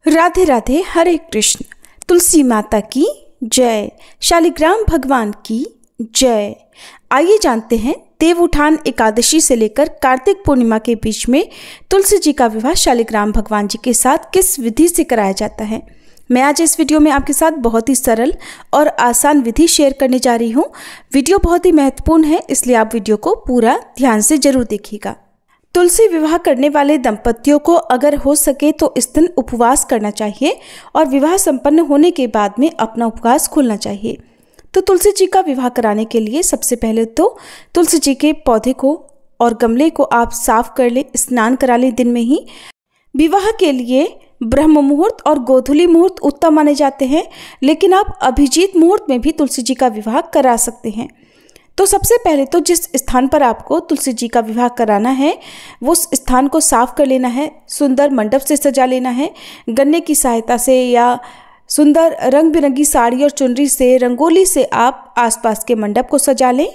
राधे राधे, हरे कृष्ण। तुलसी माता की जय, शालिग्राम भगवान की जय। आइए जानते हैं देव उठान एकादशी से लेकर कार्तिक पूर्णिमा के बीच में तुलसी जी का विवाह शालिग्राम भगवान जी के साथ किस विधि से कराया जाता है। मैं आज इस वीडियो में आपके साथ बहुत ही सरल और आसान विधि शेयर करने जा रही हूँ। वीडियो बहुत ही महत्वपूर्ण है, इसलिए आप वीडियो को पूरा ध्यान से जरूर देखिएगा। तुलसी विवाह करने वाले दंपतियों को अगर हो सके तो इस दिन उपवास करना चाहिए और विवाह संपन्न होने के बाद में अपना उपवास खोलना चाहिए। तो तुलसी जी का विवाह कराने के लिए सबसे पहले तो तुलसी जी के पौधे को और गमले को आप साफ कर ले, स्नान करा लें दिन में ही। विवाह के लिए ब्रह्म मुहूर्त और गोधूली मुहूर्त उत्तम माने जाते हैं, लेकिन आप अभिजीत मुहूर्त में भी तुलसी जी का विवाह करा सकते हैं। तो सबसे पहले तो जिस स्थान पर आपको तुलसी जी का विवाह कराना है वो स्थान को साफ कर लेना है, सुंदर मंडप से सजा लेना है। गन्ने की सहायता से या सुंदर रंग बिरंगी साड़ी और चुनरी से, रंगोली से आप आसपास के मंडप को सजा लें।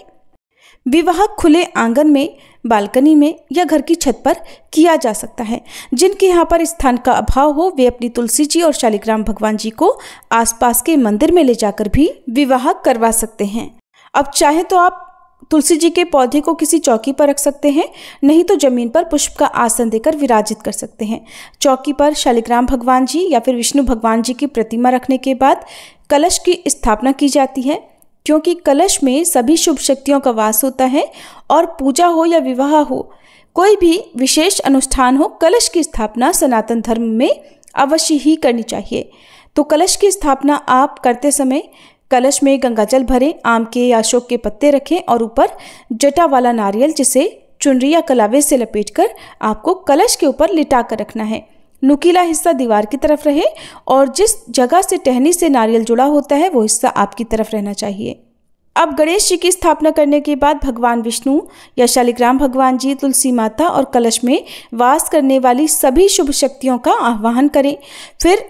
विवाह खुले आंगन में, बालकनी में या घर की छत पर किया जा सकता है। जिनके यहाँ पर स्थान का अभाव हो वे अपनी तुलसी जी और शालिग्राम भगवान जी को आसपास के मंदिर में ले जाकर भी विवाह करवा सकते हैं। अब चाहे तो आप तुलसी जी के पौधे को किसी चौकी पर रख सकते हैं, नहीं तो जमीन पर पुष्प का आसन देकर विराजित कर सकते हैं। चौकी पर शालिग्राम भगवान जी या फिर विष्णु भगवान जी की प्रतिमा रखने के बाद कलश की स्थापना की जाती है, क्योंकि कलश में सभी शुभ शक्तियों का वास होता है और पूजा हो या विवाह हो, कोई भी विशेष अनुष्ठान हो, कलश की स्थापना सनातन धर्म में अवश्य ही करनी चाहिए। तो कलश की स्थापना आप करते समय कलश में गंगाजल भरें, आम के या अशोक के पत्ते रखें और ऊपर जटा वाला नारियल जिसे चुनरी या कलावे से लपेटकर आपको कलश के ऊपर लिटा कर रखना है। नुकीला हिस्सा दीवार की तरफ रहे और जिस जगह से टहनी से नारियल जुड़ा होता है वो हिस्सा आपकी तरफ रहना चाहिए। अब गणेश जी की स्थापना करने के बाद भगवान विष्णु या शालिग्राम भगवान जी, तुलसी माता और कलश में वास करने वाली सभी शुभ शक्तियों का आह्वान करें। फिर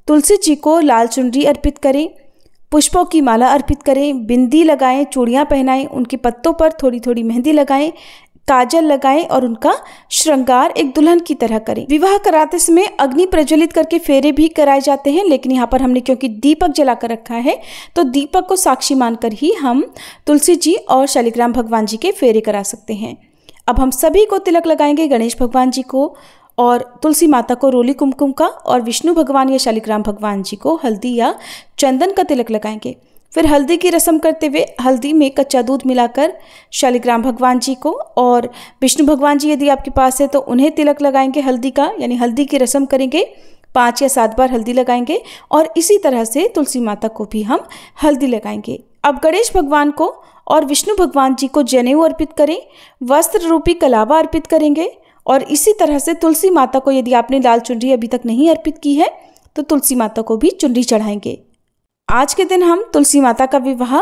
तुलसी जी को लाल चुनरी अर्पित करें, पुष्पों की माला अर्पित करें, बिंदी लगाएं, चूड़ियाँ पहनाएं, उनके पत्तों पर थोड़ी थोड़ी मेहंदी लगाएं, काजल लगाएं और उनका श्रृंगार एक दुल्हन की तरह करें। विवाह कराते समय अग्नि प्रज्वलित करके फेरे भी कराए जाते हैं, लेकिन यहाँ पर हमने क्योंकि दीपक जलाकर रखा है तो दीपक को साक्षी मानकर ही हम तुलसी जी और शालिग्राम भगवान जी के फेरे करा सकते हैं। अब हम सभी को तिलक लगाएंगे, गणेश भगवान जी को और तुलसी माता को रोली कुमकुम का और विष्णु भगवान या शालिग्राम भगवान जी को हल्दी या चंदन का तिलक लगाएंगे। फिर हल्दी की रस्म करते हुए हल्दी में कच्चा दूध मिलाकर शालिग्राम भगवान जी को और विष्णु भगवान जी यदि आपके पास है तो उन्हें तिलक लगाएंगे हल्दी का, यानी हल्दी की रस्म करेंगे, 5 या 7 बार हल्दी लगाएंगे और इसी तरह से तुलसी माता को भी हम हल्दी लगाएंगे। अब गणेश भगवान को और विष्णु भगवान जी को जनेऊ अर्पित करें, वस्त्र रूपी कलावा अर्पित करेंगे और इसी तरह से तुलसी माता को यदि आपने लाल चुनरी अभी तक नहीं अर्पित की है तो तुलसी माता को भी चुनरी चढ़ाएंगे। आज के दिन हम तुलसी माता का विवाह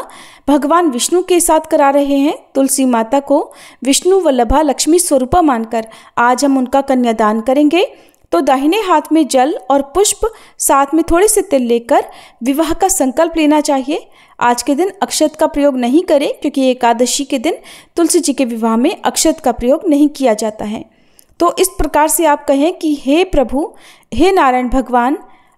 भगवान विष्णु के साथ करा रहे हैं। तुलसी माता को विष्णु वल्लभा लक्ष्मी स्वरूपा मानकर आज हम उनका कन्यादान करेंगे। तो दाहिने हाथ में जल और पुष्प, साथ में थोड़े से तिल लेकर विवाह का संकल्प लेना चाहिए। आज के दिन अक्षत का प्रयोग नहीं करें, क्योंकि एकादशी के दिन तुलसी जी के विवाह में अक्षत का प्रयोग नहीं किया जाता है। तो इस प्रकार से आप कहें कि हे प्रभु, हे नारायण भगवान,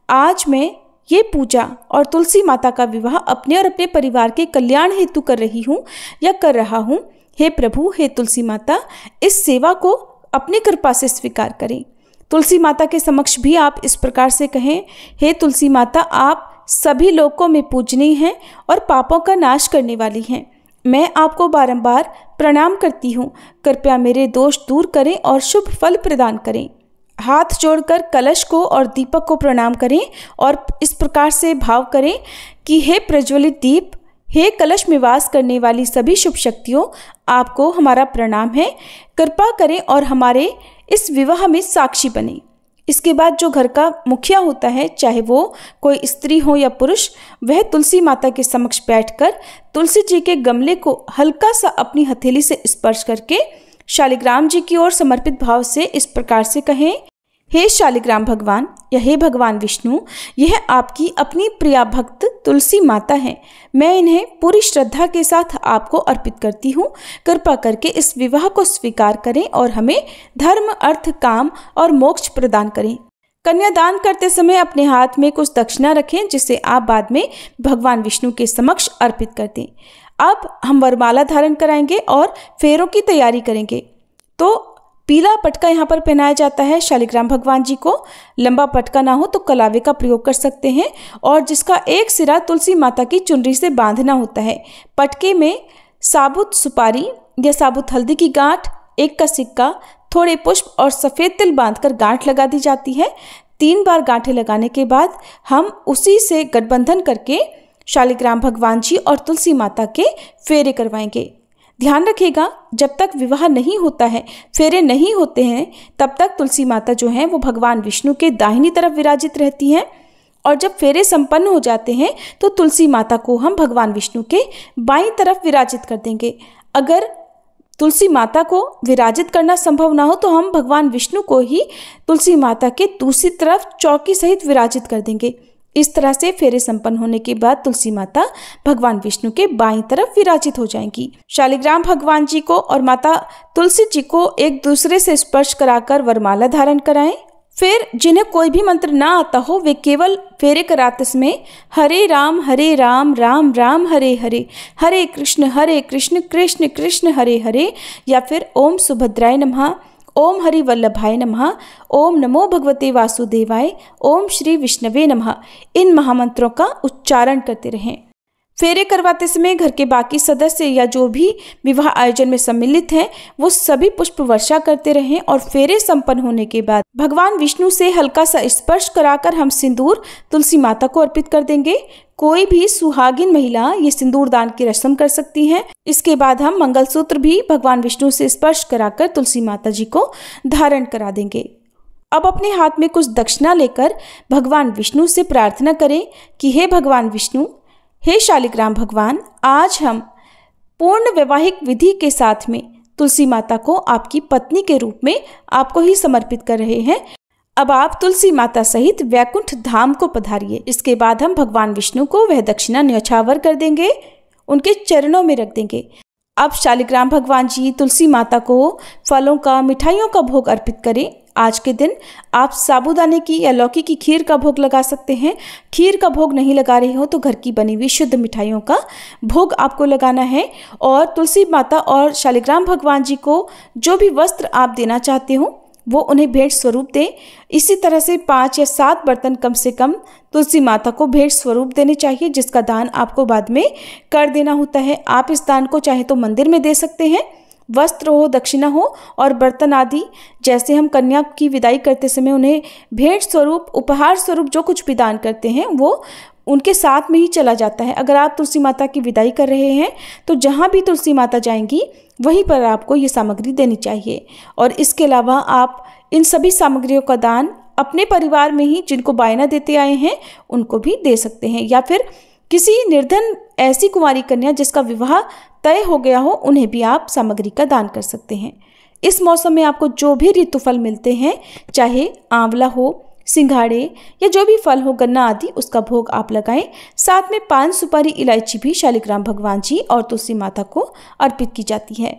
आज मैं ये पूजा और तुलसी माता का विवाह अपने और अपने परिवार के कल्याण हेतु कर रही हूँ या कर रहा हूँ। हे प्रभु, हे तुलसी माता, इस सेवा को अपनी कृपा से स्वीकार करें। तुलसी माता के समक्ष भी आप इस प्रकार से कहें, हे तुलसी माता, आप सभी लोकों में पूजनीय हैं और पापों का नाश करने वाली हैं। मैं आपको बारंबार प्रणाम करती हूँ, कृपया मेरे दोष दूर करें और शुभ फल प्रदान करें। हाथ जोड़कर कलश को और दीपक को प्रणाम करें और इस प्रकार से भाव करें कि हे प्रज्वलित दीप, हे कलश में वास करने वाली सभी शुभ शक्तियों, आपको हमारा प्रणाम है। कृपा करें और हमारे इस विवाह में साक्षी बने। इसके बाद जो घर का मुखिया होता है, चाहे वो कोई स्त्री हो या पुरुष, वह तुलसी माता के समक्ष बैठकर तुलसी जी के गमले को हल्का सा अपनी हथेली से स्पर्श करके शालिग्राम जी की ओर समर्पित भाव से इस प्रकार से कहें, हे शालिग्राम भगवान या हे भगवान विष्णु, यह आपकी अपनी प्रिया भक्त तुलसी माता है। मैं इन्हें पूरी श्रद्धा के साथ आपको अर्पित करती हूँ। कृपा करके इस विवाह को स्वीकार करें और हमें धर्म, अर्थ, काम और मोक्ष प्रदान करें। कन्यादान करते समय अपने हाथ में कुछ दक्षिणा रखें, जिसे आप बाद में भगवान विष्णु के समक्ष अर्पित कर दें। अब हम वरमाला धारण कराएंगे और फेरों की तैयारी करेंगे। तो पीला पटका यहाँ पर पहनाया जाता है शालिग्राम भगवान जी को। लंबा पटका ना हो तो कलावे का प्रयोग कर सकते हैं, और जिसका एक सिरा तुलसी माता की चुनरी से बांधना होता है। पटके में साबुत सुपारी या साबुत हल्दी की गांठ, 1 का सिक्का, थोड़े पुष्प और सफ़ेद तिल बांधकर गांठ लगा दी जाती है। 3 बार गांठें लगाने के बाद हम उसी से गठबंधन करके शालिग्राम भगवान जी और तुलसी माता के फेरे करवाएंगे। ध्यान रखिएगा, जब तक विवाह नहीं होता है, फेरे नहीं होते हैं, तब तक तुलसी माता जो हैं वो भगवान विष्णु के दाहिनी तरफ विराजित रहती हैं, और जब फेरे संपन्न हो जाते हैं तो तुलसी माता को हम भगवान विष्णु के बाईं तरफ विराजित कर देंगे। अगर तुलसी माता को विराजित करना संभव ना हो तो हम भगवान विष्णु को ही तुलसी माता के दूसरी तरफ चौकी सहित विराजित कर देंगे। इस तरह से फेरे संपन्न होने के बाद तुलसी माता भगवान विष्णु के बाईं तरफ विराजित हो जाएंगी। शालिग्राम भगवान जी को और माता तुलसी जी को एक दूसरे से स्पर्श कराकर वरमाला धारण कराएं। फिर जिन्हें कोई भी मंत्र ना आता हो, वे केवल फेरे कराते समय हरे राम राम राम हरे हरे, हरे कृष्ण कृष्ण कृष्ण हरे हरे, या फिर ओम सुभद्राय नमः, ओम हरि वल्लभाय नमः, ओम नमो भगवते वासुदेवाय, ओम श्री विष्णवे नमः, इन महामंत्रों का उच्चारण करते रहें। फेरे करवाते समय घर के बाकी सदस्य या जो भी विवाह आयोजन में सम्मिलित हैं, वो सभी पुष्प वर्षा करते रहें, और फेरे संपन्न होने के बाद भगवान विष्णु से हल्का सा स्पर्श कराकर हम सिंदूर तुलसी माता को अर्पित कर देंगे। कोई भी सुहागिन महिला ये सिंदूर दान की रस्म कर सकती हैं। इसके बाद हम मंगलसूत्र भी भगवान विष्णु से स्पर्श कराकर तुलसी माता जी को धारण करा देंगे। अब अपने हाथ में कुछ दक्षिणा लेकर भगवान विष्णु से प्रार्थना करें कि हे भगवान विष्णु, हे शालिग्राम भगवान, आज हम पूर्ण वैवाहिक विधि के साथ में तुलसी माता को आपकी पत्नी के रूप में आपको ही समर्पित कर रहे हैं। अब आप तुलसी माता सहित वैकुंठ धाम को पधारिए। इसके बाद हम भगवान विष्णु को वह दक्षिणा न्यौछावर कर देंगे, उनके चरणों में रख देंगे। अब शालिग्राम भगवान जी तुलसी माता को फलों का, मिठाइयों का भोग अर्पित करें। आज के दिन आप साबूदाने की या लौकी की खीर का भोग लगा सकते हैं। खीर का भोग नहीं लगा रहे हो तो घर की बनी हुई शुद्ध मिठाइयों का भोग आपको लगाना है। और तुलसी माता और शालिग्राम भगवान जी को जो भी वस्त्र आप देना चाहते हो वो उन्हें भेंट स्वरूप दें। इसी तरह से 5 या 7 बर्तन कम से कम तुलसी माता को भेंट स्वरूप देने चाहिए, जिसका दान आपको बाद में कर देना होता है। आप इस दान को चाहे तो मंदिर में दे सकते हैं, वस्त्र हो, दक्षिणा हो, और बर्तन आदि जैसे हम कन्या की विदाई करते समय उन्हें भेंट स्वरूप, उपहार स्वरूप जो कुछ भी दान करते हैं वो उनके साथ में ही चला जाता है। अगर आप तुलसी माता की विदाई कर रहे हैं तो जहाँ भी तुलसी माता जाएंगी वहीं पर आपको ये सामग्री देनी चाहिए। और इसके अलावा आप इन सभी सामग्रियों का दान अपने परिवार में ही जिनको बायना देते आए हैं उनको भी दे सकते हैं, या फिर किसी निर्धन ऐसी कुंवारी कन्या जिसका विवाह तय हो गया हो उन्हें भी आप सामग्री का दान कर सकते हैं। इस मौसम में आपको जो भी ऋतुफल मिलते हैं, चाहे आंवला हो, सिंघाड़े या जो भी फल हो, गन्ना आदि, उसका भोग आप लगाएं। साथ में पान, सुपारी, इलायची भी शालिग्राम भगवान जी और तुलसी माता को अर्पित की जाती है।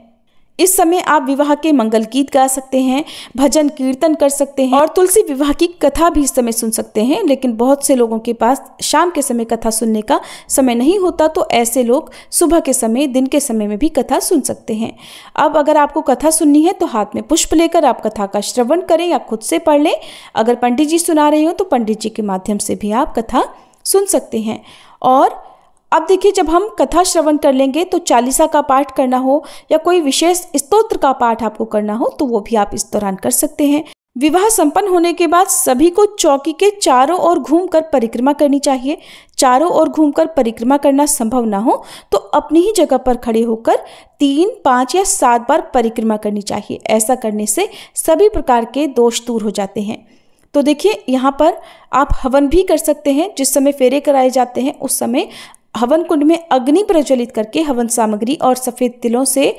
इस समय आप विवाह के मंगल गीत गा सकते हैं, भजन कीर्तन कर सकते हैं, और तुलसी विवाह की कथा भी इस समय सुन सकते हैं। लेकिन बहुत से लोगों के पास शाम के समय कथा सुनने का समय नहीं होता, तो ऐसे लोग सुबह के समय, दिन के समय में भी कथा सुन सकते हैं। अब अगर आपको कथा सुननी है तो हाथ में पुष्प लेकर आप कथा का श्रवण करें या खुद से पढ़ लें। अगर पंडित जी सुना रहे हो तो पंडित जी के माध्यम से भी आप कथा सुन सकते हैं। और अब देखिए, जब हम कथा श्रवण कर लेंगे तो चालीसा का पाठ करना हो या कोई विशेष स्तोत्र का पाठ आपको करना हो तो वो भी आप इस दौरान कर सकते हैं। विवाह संपन्न होने के बाद सभी को चौकी के चारों ओर घूमकर परिक्रमा करनी चाहिए। चारों ओर घूमकर परिक्रमा करना संभव ना हो तो अपनी ही जगह पर खड़े होकर 3, 5 या 7 बार परिक्रमा करनी चाहिए। ऐसा करने से सभी प्रकार के दोष दूर हो जाते हैं। तो देखिए, यहाँ पर आप हवन भी कर सकते हैं। जिस समय फेरे कराए जाते हैं उस समय हवन कुंड में अग्नि प्रज्वलित करके हवन सामग्री और सफ़ेद तिलों से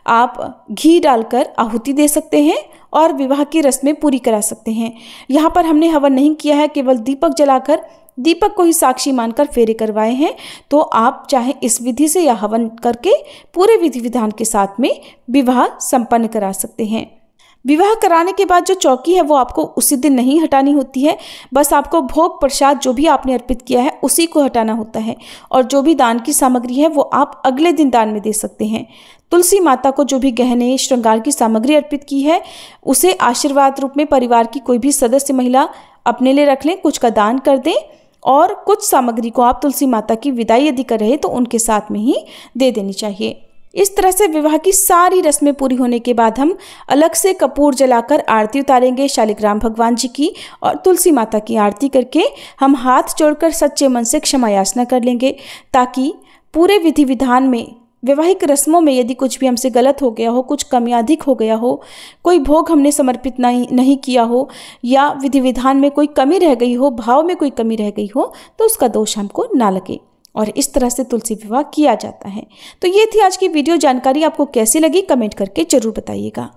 आप घी डालकर आहुति दे सकते हैं और विवाह की रस्में पूरी करा सकते हैं। यहाँ पर हमने हवन नहीं किया है, केवल दीपक जलाकर दीपक को ही साक्षी मानकर फेरे करवाए हैं। तो आप चाहे इस विधि से या हवन करके पूरे विधि विधान के साथ में विवाह संपन्न करा सकते हैं। विवाह कराने के बाद जो चौकी है वो आपको उसी दिन नहीं हटानी होती है, बस आपको भोग प्रसाद जो भी आपने अर्पित किया है उसी को हटाना होता है, और जो भी दान की सामग्री है वो आप अगले दिन दान में दे सकते हैं। तुलसी माता को जो भी गहने श्रृंगार की सामग्री अर्पित की है उसे आशीर्वाद रूप में परिवार की कोई भी सदस्य महिला अपने लिए रख लें, कुछ का दान कर दें, और कुछ सामग्री को आप तुलसी माता की विदाई यदि कर रहे तो उनके साथ में ही दे देनी चाहिए। इस तरह से विवाह की सारी रस्में पूरी होने के बाद हम अलग से कपूर जलाकर आरती उतारेंगे शालिग्राम भगवान जी की, और तुलसी माता की आरती करके हम हाथ जोड़कर सच्चे मन से क्षमा याचना कर लेंगे, ताकि पूरे विधि विधान में, वैवाहिक रस्मों में यदि कुछ भी हमसे गलत हो गया हो, कुछ कमी अधिक हो गया हो, कोई भोग हमने समर्पित नहीं किया हो, या विधि विधान में कोई कमी रह गई हो, भाव में कोई कमी रह गई हो, तो उसका दोष हमको ना लगे। और इस तरह से तुलसी विवाह किया जाता है। तो ये थी आज की वीडियो। जानकारी आपको कैसी लगी कमेंट करके जरूर बताइएगा।